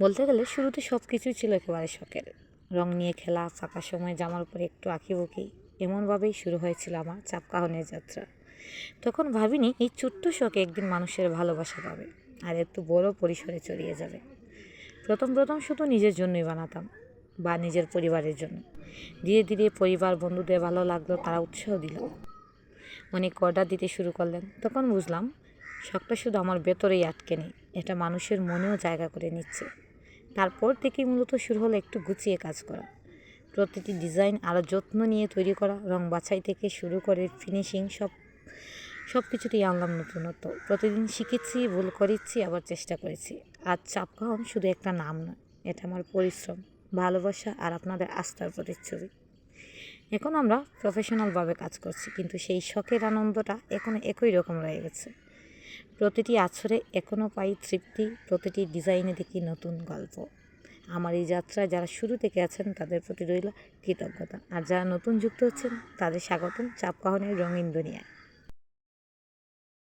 বলতে গেলে শুরুতে সব কিছুই ছিল একেবারে শখের। রং নিয়ে খেলা, ফাঁকা সময় জামার উপরে একটু আঁকিবুকি, এমনভাবেই শুরু হয়েছিল আমার চাপকাহনের যাত্রা। তখন ভাবিনি এই ছোট্ট শখ একদিন মানুষের ভালোবাসা পাবে আর একটু বড় পরিসরে ছড়িয়ে যাবে। প্রথম প্রথম শুধু নিজের জন্যই বানাতাম বা নিজের পরিবারের জন্য। ধীরে ধীরে পরিবার বন্ধুদের ভালো লাগলো, তারা উৎসাহ দিল, অনেক অর্ডার দিতে শুরু করলেন। তখন বুঝলাম শখটা শুধু আমার ভেতরেই আটকে নেই, এটা মানুষের মনেও জায়গা করে নিচ্ছে। তারপর থেকেই মূলত শুরু হলো একটু গুছিয়ে কাজ করা, প্রতিটি ডিজাইন আরও যত্ন নিয়ে তৈরি করা, রং বাছাই থেকে শুরু করে ফিনিশিং সব কিছুতেই আনলাম নতুনত্ব। প্রতিদিন শিখেছি, ভুল করেছি, আবার চেষ্টা করেছি। আজ চাপকাহন শুধু একটা নাম নয়, এটা আমার পরিশ্রম, ভালোবাসা আর আপনাদের আস্থার প্রতিচ্ছবি। এখন আমরা প্রফেশনালভাবে কাজ করছি, কিন্তু সেই শখের আনন্দটা এখনও একই রকম রয়ে গেছে। প্রতিটি আছরে এখনও পাই তৃপ্তি, প্রতিটি ডিজাইনে দেখি নতুন গল্প। আমার এই যাত্রায় যারা শুরু থেকে আছেন তাদের প্রতি রইল কৃতজ্ঞতা, আর যারা নতুন যুক্ত হচ্ছেন তাদের স্বাগতম চাপকাহনের রঙিন দুনিয়ায়।